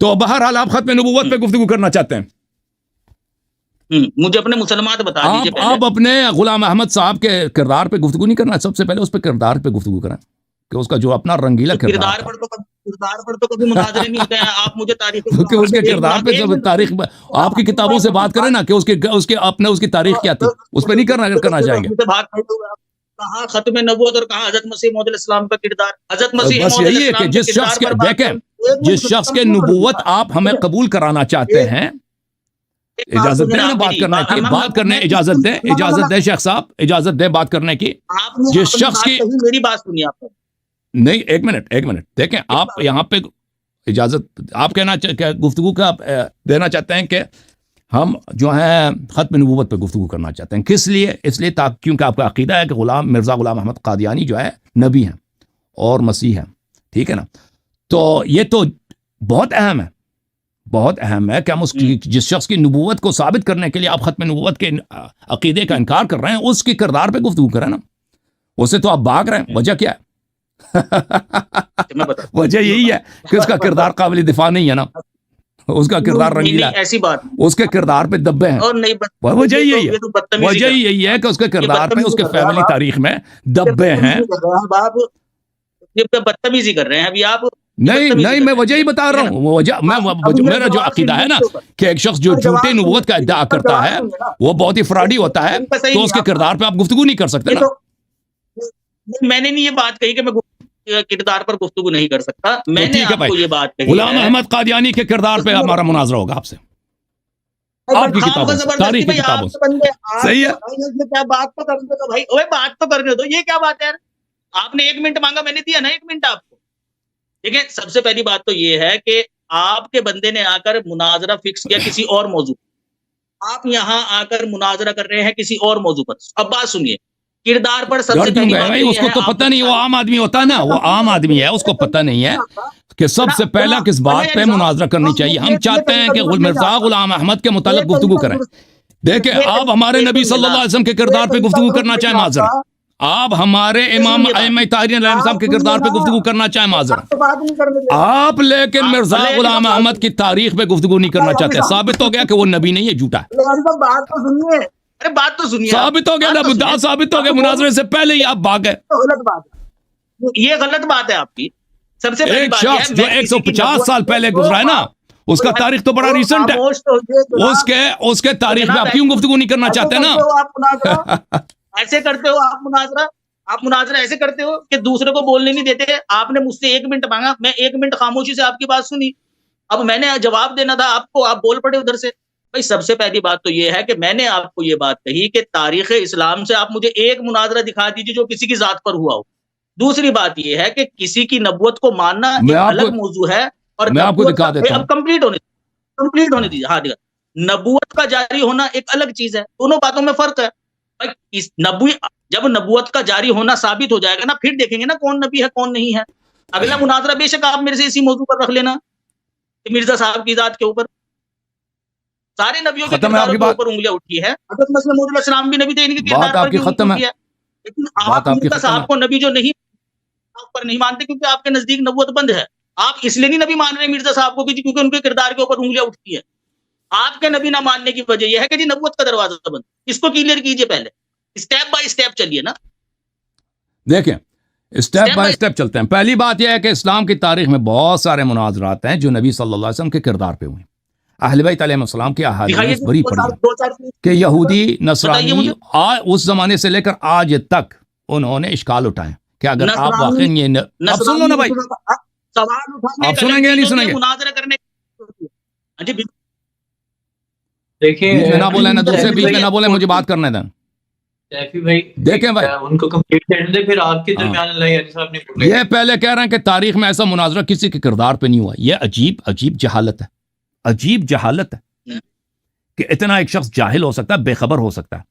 تو بہرحال آپ ختم نبوت پہ گفتگو کرنا چاہتے ہیں. مجھے اپنے مسلمات بتا دیجیے. آپ اپنے غلام احمد صاحب کے کردار پہ گفتگو نہیں کرنا. سب سے پہلے اس پہ کردار پہ گفتگو کریں کہ اس کا جو اپنا رنگیلا کردار پر تو کبھی مناظرے نہیں ہوتے ہیں. آپ مجھے تاریخ کہ اس کے کردار پہ جب تاریخ آپ کی کتابوں سے بات کریں نا کہ اس کی تاریخ کیا تھی, اس پہ نہیں کرنا چاہیں گے. کہاں ختم نبوت اور کہاں حضرت مسیح موعود علیہ السلام کا کردار. حضرت مسیح بس یہی ہے کہ جس شخص کے دیکھیں جس شخص کے نبوت آپ ہمیں قبول کرانا چاہتے ہیں, اجازت دیں بات کرنے کی, بات کرنے اجازت دیں شیخ صاحب, اجازت دیں بات کرنے کی. جس شخص کی میری بات سنیے آپ نہیں, ایک منٹ دیکھیں, آپ یہاں پہ اجازت آپ کہنا گفتگو کا دینا چاہتے ہیں کہ ہم جو ہیں ختم نبوت پہ گفتگو کرنا چاہتے ہیں. کس لیے؟ اس لیے کیونکہ آپ کا عقیدہ ہے کہ مرزا غلام احمد قادیانی جو ہے نبی ہیں اور مسیح ہیں, ٹھیک ہے نا. تو یہ تو بہت اہم ہے کہ ہم جس شخص کی نبوت کو ثابت کرنے کے لیے آپ ختم نبوت کے عقیدے کا انکار کر رہے ہیں, اس کے کردار پہ گفتگو کریں نا. اسے تو آپ بھاگ رہے ہیں, وجہ کیا ہے؟ وجہ یہی ہے کہ اس کا کردار قابل دفاع نہیں ہے نا, اس کا کردار رنگیلا ہے, ایسی بات اس کے کردار پہ دبے ہیں. وجہ یہی ہے کہ اس کے کردار پہ, اس کے فیملی تاریخ میں دبے ہیں. بدتمیزی کر رہے ہیں ابھی آپ. نہیں میں وجہ ہی بتا رہا ہوں. میرا جو عقیدہ ہے نا کہ ایک شخص جو جھوٹے نبوت کا ادعا کرتا ہے وہ بہت ہی فراڈی ہوتا ہے, تو اس کے کردار پہ آپ گفتگو نہیں کر سکتے نا. میں نے نہیں یہ بات کہی کہ میں کردار پر گفتگو نہیں کر سکتا. میں نے آپ کو یہ بات کہی. غلام احمد قادیانی کے کردار پہ ہمارا مناظرہ ہوگا آپ سے, آپ کی کتابوں سے, تاریخ کی کتابوں سے. صحیح ہے, بات تو کرنے دو بھائی, بات تو کرنے دو. یہ کیا بات ہے؟ آپ نے 1 منٹ مانگا, میں نے دیا نا 1 منٹ آپ کو. دیکھیں, سب سے پہلی بات تو یہ ہے کہ آپ کے بندے نے آ کر مناظرہ فکس کیا کسی اور موضوع. آپ یہاں آ کر مناظرہ کر رہے ہیں کسی اور موضوع پر. اب بات سنیے, کردار پر سب سے پہلی بات اس کو تو پتہ نہیں, وہ عام آدمی ہوتا ہے نا, وہ عام آدمی ہے, اس کو پتہ نہیں ہے کہ سب سے پہلا کس بات پہ مناظرہ کرنی چاہیے. ہم چاہتے ہیں کہ مرزا غلام احمد کے متعلق گفتگو کریں. دیکھیں, آپ ہمارے نبی صلی اللہ علیہ وسلم کے کردار پہ گفتگو کرنا چاہیں معذرت, آپ ہمارے امام ائمہ طاہرین علیہ السلام کے کردار پہ گفتگو کرنا چاہیں معذرت, آپ لیکن مرزا غلام احمد کی تاریخ پہ گفتگو نہیں کرنا چاہتے. ثابت ہو گیا کہ وہ نبی نہیں ہے, جھوٹا ہے. بات تو سنیے, ثابت ہو گیا نا, مدعا ثابت ہو گیا, مناظرے سے پہلے ہی آپ بھاگ گئے. یہ غلط بات ہے آپ کی. سب سے پہلی بات شخص جو 150 سال پہلے گزرا ہے نا, اس کا تاریخ تو بڑا ریسنٹ ہے. اس کے تاریخ میں آپ کیوں گفتگو نہیں کرنا چاہتے نا؟ ایسے کرتے ہو آپ مناظرہ ایسے کرتے ہو کہ دوسرے کو بولنے نہیں دیتے. آپ نے مجھ سے 1 منٹ مانگا, میں 1 منٹ خاموشی سے آپ کی بات سنی. اب میں نے جواب دینا تھا آپ کو, آپ بول پڑے ادھر سے. بھائی, سب سے پہلی بات تو یہ ہے کہ میں نے آپ کو یہ بات کہی کہ تاریخ اسلام سے آپ مجھے ایک مناظرہ دکھا دیجیے جو کسی کی ذات پر ہوا ہو. دوسری بات یہ ہے کہ کسی کی نبوت کو ماننا ایک الگ موضوع ہے, اور میں آپ کو دکھا دیتا ہوں. اب کمپلیٹ ہونے دیجیے. ہاں, نبوت کا جاری ہونا ایک الگ چیز ہے, دونوں باتوں میں فرق ہے. جب نبوت کا جاری ہونا ثابت ہو جائے گا نا, پھر دیکھیں گے نا کون نبی ہے کون نہیں ہے. اگلا مناظرہ بے شک آپ میرے سے اسی موضوع پر رکھ لینا کہ مرزا صاحب کی ذات کے اوپر. سارے نبیوں کے کرداروں کے اوپر انگلیاں اٹھی ہے. حضرت مسیح موعود علیہ السلام بھی نبی تھے, ان کے کردار پر بھی ختم ہے. لیکن آپ مرزا صاحب کو نبی جو نہیں, آپ پر نہیں مانتے کیونکہ آپ کے نزدیک نبوت بند ہے. آپ اس لیے نہیں نبی مان رہے مرزا صاحب کو کیونکہ ان کے کردار کے اوپر انگلیاں اٹھتی ہے. آپ کے نبی نہ ماننے کی وجہ یہ ہے کہ جی نبوت کا دروازہ بند. اس کو کلیئر کیجئے, پہلے اسٹیپ بائی اسٹیپ چلیے نا. دیکھیں, اسٹیپ بائی اسٹیپ چلتے ہیں. پہلی بات یہ ہے کہ اسلام کی تاریخ میں بہت سارے مناظرات ہیں جو نبی صلی اللہ علیہ وسلم کے کردار پہ ہوئے. اہل بیت علیہ السلام کی احادیث بڑی پڑی کہ یہودی نصرانی اس زمانے سے لے کر آج تک انہوں نے اشکال اٹھائے کہ اگر آپ واقعی یہ اب سن لو نا بھائی, آپ سنیں گے یا نہیں سنیں گے؟ مناظرہ کرنے دیکھیں, بیچ میں نہ بولیں نا, دوسرے بیچ میں نہ بولیں, مجھے بات کرنے دیں. دیکھیں بھائی, ان کو پھر آپ کے درمیان اللہ صاحب نے یہ پہلے کہہ رہے ہیں کہ تاریخ میں ایسا مناظرہ کسی کے کردار پہ نہیں ہوا. یہ عجیب جہالت ہے, عجیب جہالت ہے کہ اتنا ایک شخص جاہل ہو سکتا ہے, بے خبر ہو سکتا ہے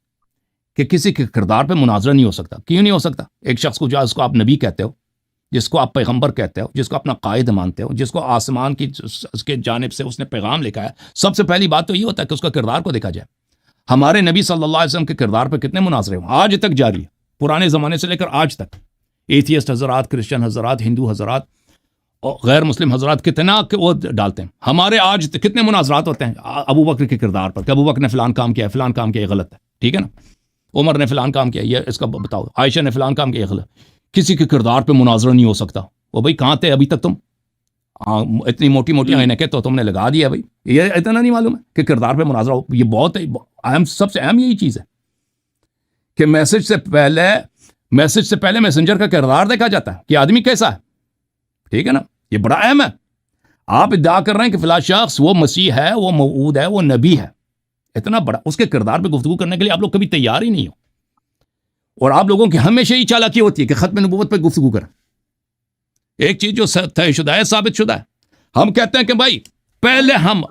کہ کسی کے کردار پہ مناظرہ نہیں ہو سکتا. کیوں نہیں ہو سکتا؟ ایک شخص کو جس کو آپ نبی کہتے ہو, جس کو آپ پیغمبر کہتے ہو, جس کو اپنا قائد مانتے ہو, جس کو آسمان کی اس کے جانب سے اس نے پیغام لکھا ہے, سب سے پہلی بات تو یہ ہوتا ہے کہ اس کا کردار کو دیکھا جائے. ہمارے نبی صلی اللہ علیہ وسلم کے کردار پہ کتنے مناظرے ہوں, آج تک جاری ہے, پرانے زمانے سے لے کر آج تک. ایتھیسٹ حضرات, کرسچن حضرات, ہندو حضرات غیر مسلم حضرات کتنا کہ وہ ڈالتے ہیں. ہمارے آج کتنے مناظرات ہوتے ہیں ابو بکر کے کردار پر کہ ابو بکر نے فلان کام کیا ہے، فلان کام کیا، یہ غلط ہے، ٹھیک ہے نا، عمر نے فلان کام کیا، یہ اس کا بتاؤ، عائشہ نے فلان کام کیا، یہ غلط. کسی کے کردار پہ مناظرہ نہیں ہو سکتا. وہ بھائی کہاں تھے ابھی تک تم؟ اتنی موٹی موٹی عینکیں تو تم نے لگا دیا بھائی. یہ اتنا نہیں معلوم ہے کہ کردار پہ مناظرہ ہو. یہ بہت اہم، سب سے اہم یہی چیز ہے کہ میسج سے پہلے میسنجر کا کردار دیکھا جاتا ہے کہ آدمی کیسا ہے، ٹھیک ہے نا. یہ بڑا اہم ہے. آپ ادعا کر رہے ہیں کہ فلاں شخص وہ مسیح ہے، وہ موعود ہے، وہ نبی ہے، اتنا بڑا، اس کے کردار پہ گفتگو کرنے کے لیے آپ لوگ کبھی تیار ہی نہیں ہو. اور آپ لوگوں کی ہمیشہ ہی چالاکی ہوتی ہے کہ ختم نبوت پہ گفتگو کریں. ایک چیز جو طے شدہ ہے، ثابت شدہ ہے، ہم کہتے ہیں کہ بھائی پہلے ہم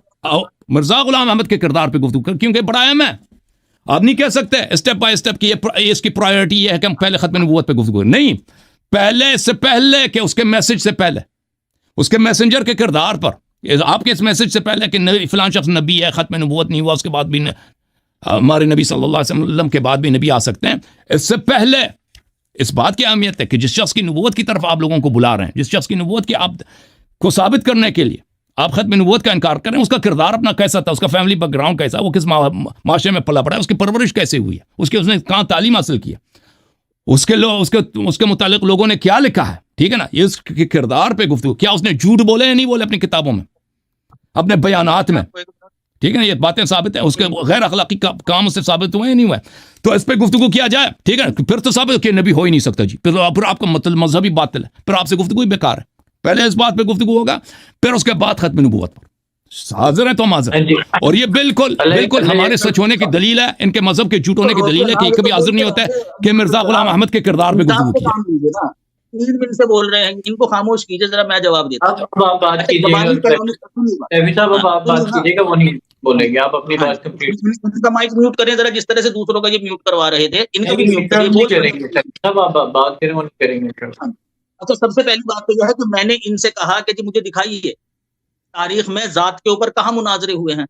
مرزا غلام احمد کے کردار پہ گفتگو کریں کیونکہ بڑا اہم ہے. آپ نہیں کہہ سکتے اسٹیپ بائی اسٹیپ کی اس کی پرائیورٹی یہ ہے کہ ہم پہلے ختم نبوت پہ گفتگو کریں. نہیں، پہلے اس سے پہلے کہ اس کے میسج سے پہلے، اس کے میسنجر کے کردار پر، آپ کے اس میسج سے پہلے کہ فلان شخص نبی ہے، ختم نبوت نہیں ہوا، اس کے بعد بھی ہمارے نبی صلی اللہ علیہ وسلم کے بعد بھی نبی آ سکتے ہیں. اس سے پہلے اس بات کی اہمیت ہے کہ جس شخص کی نبوت کی طرف آپ لوگوں کو بلا رہے ہیں، جس شخص کی نبوت کی آپ کو ثابت کرنے کے لیے آپ ختم نبوت کا انکار کریں، اس کا کردار اپنا کیسا تھا، اس کا فیملی بیک گراؤنڈ کیسا، وہ کس معاشرے میں پلا پڑا ہے، اس کی پرورش کیسے ہوئی ہے، اس نے کہاں تعلیم حاصل کی ہے، اس کے متعلق لوگوں نے کیا لکھا ہے، ٹھیک ہے نا. یہ اس کے کردار پہ گفتگو، کیا اس نے جھوٹ بولے یا نہیں بولے اپنی کتابوں میں، اپنے بیانات میں، ٹھیک ہے نا. یہ باتیں ثابت ہیں، اس کے غیر اخلاقی کام اس سے ثابت ہوئے یا نہیں ہوئے، تو اس پہ گفتگو کیا جائے، ٹھیک ہے نا. پھر تو ثابت کہ نبی ہو ہی نہیں سکتا جی، پھر آپ کا مطلب مذہبی باطل ہے، پھر آپ سے گفتگو ہی بیکار ہے. پہلے اس بات پہ گفتگو ہوگا، پھر اس کے بعد ختم نبوت پر. حاضر ہیں تو ہم حاضر ہیں. اور یہ بالکل ہمارے سچ ہونے کی دلیل ہے، ان کے مذہب کے جھوٹ ہونے کی دلیل ہے کہ یہ کبھی حاضر نہیں ہوتا ہے کہ مرزا غلام احمد کے کردار پہ گفتگو کیا. 3 دن سے بول رہے ہیں، ان کو خاموش کیجیے ذرا، میں جواب دیتا ہوں. آپ بات کیجیے گا، وہ نہیں بولیں گے، آپ اپنی بات ان کا مائک میوٹ کریں ذرا، جس طرح سے دوسروں کا یہ میوٹ کروا رہے تھے، ان کو بھی میوٹ کریں گے. سب آپ بات کریں، وہ نہیں کریں گے. اچھا، سب سے پہلی بات تو یہ ہے کہ میں نے ان سے کہا کہ جی مجھے دکھائیے تاریخ میں ذات کے اوپر کہاں مناظرے ہوئے ہیں.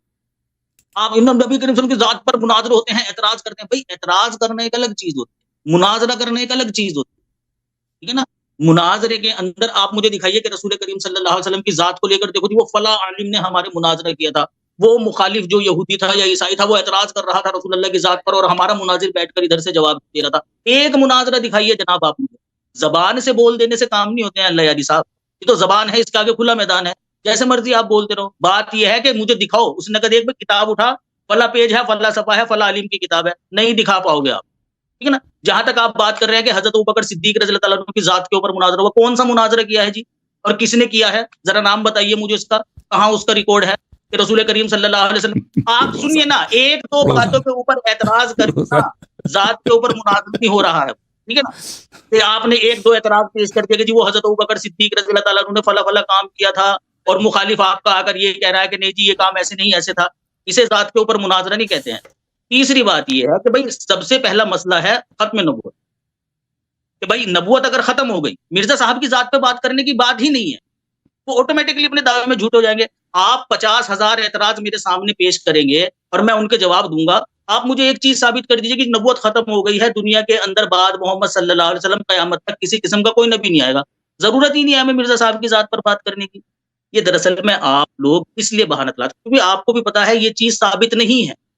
آپ نبی کریم صلی اللہ علیہ وسلم کی ذات پر مناظرے ہوتے ہیں، اعتراض کرتے ہیں. بھائی اعتراض کرنا ایک الگ چیز ہوتی ہے، مناظرہ کرنا ایک الگ چیز ہوتی ہے، ٹھیک ہے نا. مناظرے کے اندر آپ مجھے دکھائیے کہ رسول کریم صلی اللہ علیہ وسلم کی ذات کو لے کر دیکھو جی وہ فلاں عالم نے ہمارے مناظرہ کیا تھا، وہ مخالف جو یہودی تھا یا عیسائی تھا وہ اعتراض کر رہا تھا رسول اللہ کی ذات پر، اور ہمارا مناظر بیٹھ کر ادھر سے جواب دے رہا تھا. ایک مناظرہ دکھائیے جناب آپ مجھے. زبان سے بول دینے سے کام نہیں ہوتے ہیں اللہ یادی صاحب، یہ تو زبان ہے، اس کے آگے کھلا میدان ہے، جیسے مرضی آپ بولتے رہو. بات یہ ہے کہ مجھے دکھاؤ. اس نے کہا دیکھ بھائی کتاب اٹھا، فلاں پیج ہے، فلاں صفحہ ہے، فلاں عالم کی کتاب ہے. نہیں دکھا پاؤ گے آپ، ٹھیک ہے نا. جہاں تک آپ بات کر رہے ہیں کہ حضرت ابوبکر صدیق رضی اللہ تعالیٰ عنہ کی ذات کے اوپر مناظرہ ہوا، کون سا مناظرہ کیا ہے جی، اور کس نے کیا ہے؟ ذرا نام بتائیے مجھے اس کا، کہاں اس کا ریکارڈ ہے کہ رسول کریم صلی اللہ علیہ وسلم. آپ سنیے نا، 1-2 باتوں کے اوپر اعتراض کر کے ذات کے اوپر مناظرہ نہیں ہو رہا ہے، ٹھیک ہے نا. کہ آپ نے 1-2 اعتراض پیش کر دیا کہ جی وہ حضرت ابوبکر صدیق رضی اللہ تعالیٰ عنہ نے فلاں کام کیا تھا، اور مخالف آپ کا اگر یہ کہہ رہا ہے کہ نہیں جی یہ کام ایسے نہیں ایسے تھا، اسے ذات کے اوپر مناظرہ نہیں کہتے ہیں. تیسری بات یہ ہے کہ بھائی سب سے پہلا مسئلہ ہے ختم نبوت، کہ بھائی نبوت اگر ختم ہو گئی، مرزا صاحب کی ذات پہ بات کرنے کی بات ہی نہیں ہے، وہ آٹومیٹکلی اپنے دعوے میں جھوٹ ہو جائیں گے. آپ 50,000 اعتراض میرے سامنے پیش کریں گے اور میں ان کے جواب دوں گا. آپ مجھے ایک چیز ثابت کر دیجیے کہ نبوت ختم ہو گئی ہے، دنیا کے اندر بعد محمد صلی اللہ علیہ وسلم قیامت تک کسی قسم کا کوئی نبی نہیں آئے گا، ضرورت ہی نہیں ہے ہمیں مرزا صاحب کی ذات پر بات کرنے کی. یہ دراصل میں آپ لوگ اس لیے بہانہ لاتے کیونکہ آپ کو بھی پتا ہے یہ چیز ثابت نہیں ہے.